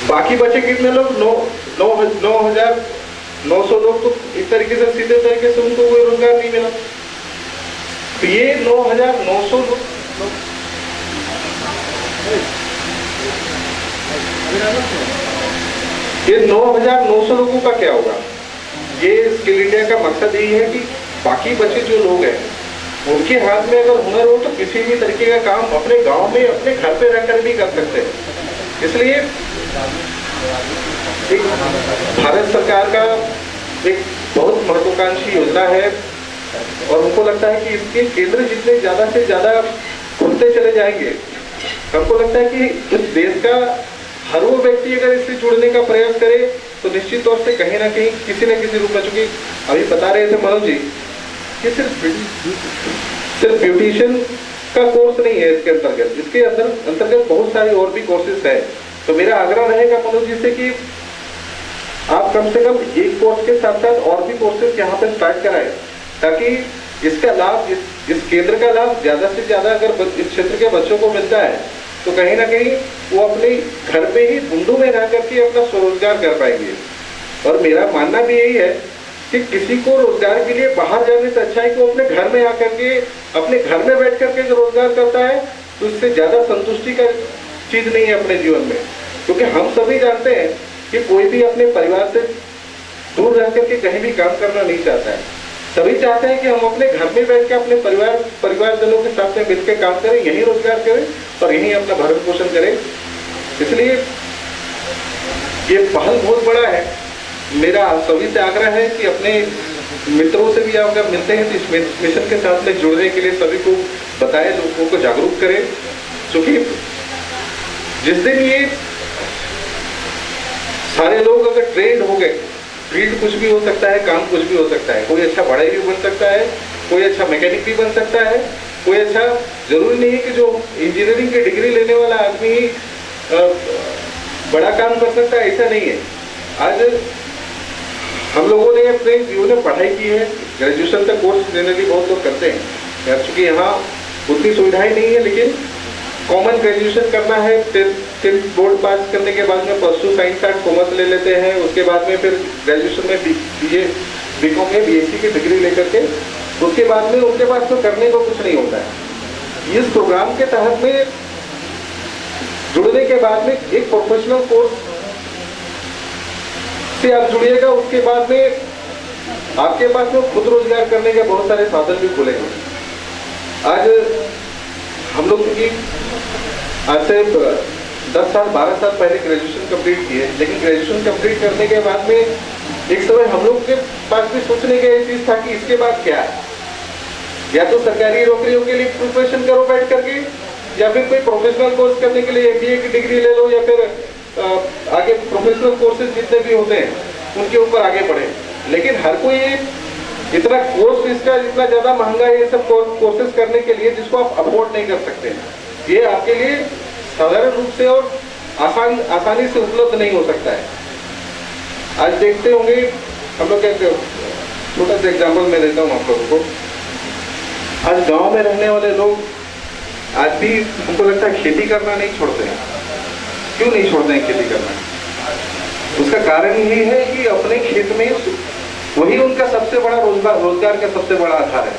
बाकी बचे कितने लोग? 9,900 लोग तो एक तरीके से सीधे तरीके से उनको कोई रोजगार नहीं मिला। तो ये 9,900 लोग ये 9,900 लोगों का क्या होगा? ये स्किल इंडिया का मकसद यही है कि बाकी बचे जो लोग हैं उनके हाथ में अगर हुनर हो तो किसी भी तरीके का काम अपने गांव में अपने घर पे रहकर भी कर सकते हैं। इसलिए एक भारत सरकार का एक बहुत महत्वाकांक्षी योजना है और उनको लगता है कि इसके केंद्र जितने ज्यादा से ज्यादा खुलते चले जाएंगे, हमको लगता है कि इस देश का हर वो व्यक्ति अगर इससे जुड़ने का प्रयास करे तो निश्चित तौर से कहीं ना कहीं किसी न किसी रूप में, चूंकि अभी बता रहे थे मनोज जी कि सिर्फ ब्यूटिशियन का कोर्स नहीं है इसके अंतर्गत, इसके अंतर्गत बहुत सारे और भी कोर्सेज है। तो मेरा आग्रह रहेगा मनोज जी से कि आप कम से कम एक कोर्स के साथ साथ और भी कोर्सेज यहाँ पे स्टार्ट कराएं, ताकि इसका लाभ इस केंद्र का लाभ ज्यादा से ज्यादा अगर इस क्षेत्र के बच्चों को मिलता है तो कहीं ना कहीं वो अपने घर पे ही धुंधू में रह करके अपना स्वरोजगार कर पाएंगे। और मेरा मानना भी यही है कि किसी को रोजगार के लिए बाहर जाने से अच्छा है कि वो अपने घर में आकर के अपने घर में बैठ करके जो रोजगार करता है तो उससे ज्यादा संतुष्टि का चीज नहीं है अपने जीवन में। क्योंकि हम सभी जानते हैं कि कोई भी अपने परिवार से दूर रह करके कहीं भी काम करना नहीं चाहता है। सभी चाहते हैं कि हम अपने घर में बैठ के अपने परिवारजनों के साथ में मिलकर काम करें, यही रोजगार करें और यही अपना भरण पोषण करें। इसलिए ये पहल बहुत बड़ा है। मेरा सभी से आग्रह है कि अपने मित्रों से भी अगर मिलते हैं तो इस मिशन के साथ में जुड़ने के लिए सभी को बताएं, लोगों को जागरूक करें। क्योंकि जिस दिन ये सारे लोग अगर ट्रेंड हो गए, फील्ड कुछ भी हो सकता है, काम कुछ भी हो सकता है, कोई अच्छा बढ़ई भी बन सकता है, कोई अच्छा मैकेनिक भी बन सकता है, कोई अच्छा, जरूरी नहीं है कि जो इंजीनियरिंग की डिग्री लेने वाला आदमी ही बड़ा काम कर सकता है, ऐसा नहीं है। आज हम लोगों ने अपने जीवन में पढ़ाई की है, ग्रेजुएशन तक कोर्स जनरली बहुत लोग करते हैं, चूंकि यहाँ उतनी सुविधाएं नहीं है, लेकिन कॉमन ग्रेजुएशन करना है, 10th बोर्ड पास करने के बाद में प्लस 2 साइंस आर्ट कॉमर्स ले लेते हैं, उसके बाद में फिर ग्रेजुएशन में बीए बीकॉम में बीएससी की डिग्री लेकर के उसके बाद में उनके पास तो करने को कुछ नहीं होता है। इस प्रोग्राम के तहत में जुड़ने के बाद में एक प्रोफेशनल कोर्स से आप जुड़िएगा, उसके बाद में आपके पास में खुद रोजगार करने के बहुत सारे साधन भी खुलेंगे। आज हम लोग की आज से 10 साल 12 साल पहले ग्रेजुएशन कंप्लीट किए, लेकिन ग्रेजुएशन कंप्लीट करने के बाद में एक समय हम लोग के पास भी सोचने का ये चीज था कि इसके बाद क्या है, या तो सरकारी नौकरियों के लिए प्रिपरेशन करो बैठ करके, या फिर कोई प्रोफेशनल कोर्स करने के लिए एमबीए की डिग्री ले लो, या फिर आगे प्रोफेशनल कोर्सेज जितने भी होते हैं उनके ऊपर आगे बढ़े। लेकिन हर कोई इतना कोर्स इसका इतना ज्यादा महंगा है ये सब कोर्सेज करने के लिए, जिसको आप अफोर्ड नहीं कर सकते। ये आपके लिए साधारण रूप से और आसानी से उपलब्ध नहीं हो सकता है। आज देखते होंगे, हम लोग एक छोटा सा एग्जाम्पल मैं देता हूँ आप लोगों को। आज गांव में रहने वाले लोग आज भी हमको लगता है खेती करना नहीं छोड़ते हैं। क्यों नहीं छोड़ते हैं खेती करना? उसका कारण यही है कि अपने खेत में वही उनका सबसे बड़ा रोजगार का सबसे बड़ा आधार है।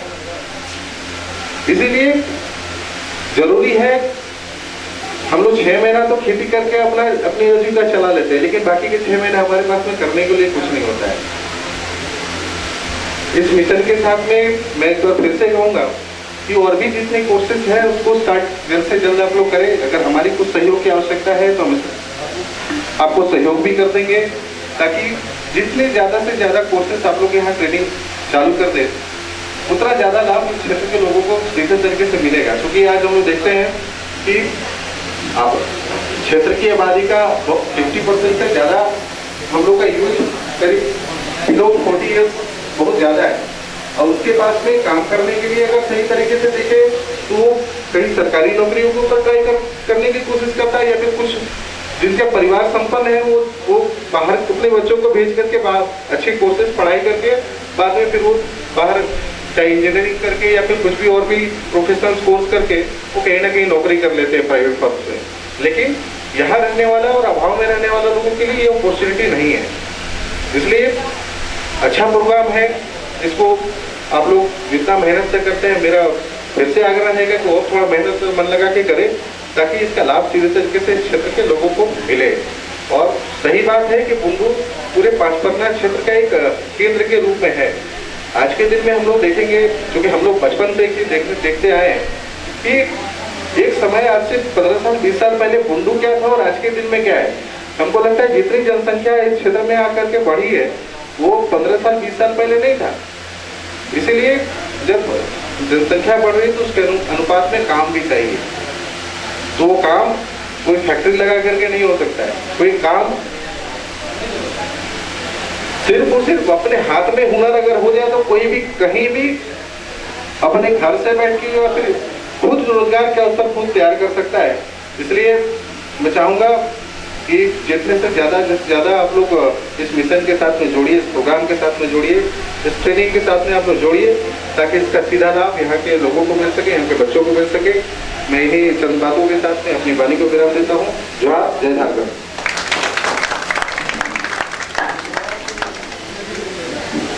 इसीलिए जरूरी है, हम लोग 6 महीना तो खेती करके अपनी आजीविका चला लेते हैं, लेकिन बाकी के 6 महीने हमारे पास में करने के लिए कुछ नहीं होता है। इस मिशन के साथ में मैं एक बार फिर से कहूंगा कि और भी जितने कोर्सेज हैं उसको स्टार्ट जल्द से जल्द आप लोग करें। अगर हमारी कुछ सहयोग की आवश्यकता है तो हम आपको सहयोग भी कर देंगे, ताकि जितने ज्यादा से ज्यादा कोर्सेज आप लोग यहाँ ट्रेनिंग चालू कर दे, उतना ज्यादा लाभ इस क्षेत्र के लोगों को सीधे तरीके से मिलेगा। क्योंकि आज हम लोग देखते हैं कि आप क्षेत्र की आबादी का 50% से ज्यादा हम लोग का यूथ करीब बिलो 40 ईयर्स बहुत ज्यादा है, और उसके पास में काम करने के लिए अगर सही तरीके से देखे तो कहीं सरकारी नौकरियों के ऊपर ट्राई करने की कोशिश करता है, या फिर कुछ जिनके परिवार संपन्न है वो बाहर अपने बच्चों को भेज करके बाहर अच्छे कोर्सेज पढ़ाई करके बाद में फिर वो बाहर चाहे इंजीनियरिंग करके या फिर कुछ भी और भी प्रोफेशनल कोर्स करके वो कहीं ना कहीं नौकरी कर लेते हैं प्राइवेट फर्म से। लेकिन यहाँ रहने वाला और अभाव में रहने वाला लोगों ये अपॉर्चुनिटी नहीं है। इसलिए अच्छा प्रोग्राम है, इसको आप लोग जितना मेहनत से करते हैं, मेरा फिर से आग्रह रहेगा कि और थोड़ा मेहनत मन लगा के करें, ताकि इसका लाभ सीधे तरीके से क्षेत्र के लोगों को मिले। और सही बात है कि बुंडू पूरे पांचपन्ना क्षेत्र का एक केंद्र के रूप में है। आज के दिन में हम लोग देखेंगे, क्योंकि हम लोग बचपन से ही देखते आए हैं कि एक समय, आज से 15 साल 20 साल पहले बुंडू क्या था और आज के दिन में क्या है। हमको लगता है जितनी जनसंख्या इस क्षेत्र में आकर के बढ़ी है, वो 15 साल 20 साल पहले नहीं था। इसीलिए जब जनसंख्या बढ़ रही है तो उसके अनुपात में काम भी चाहिए। तो वो काम कोई फैक्ट्री लगा करके नहीं हो सकता है। कोई काम सिर्फ और सिर्फ अपने हाथ में हुनर अगर हो जाए तो कोई भी कहीं भी अपने घर से बैठ के या फिर खुद रोजगार के अवसर खुद तैयार कर सकता है। इसलिए मैं चाहूंगा कि जितने से ज्यादा आप लोग इस मिशन के साथ में जोड़िए, इस प्रोग्राम के साथ में जोड़िए, इस ट्रेनिंग के साथ में आप लोग जोड़िए, ताकि इसका सीधा लाभ यहाँ के लोगों को मिल सके, यहाँ के बच्चों को मिल सके। मैं इन्हीं चंद बातों के साथ में अपनी वाणी को विराम देता हूँ। जय झारखंड।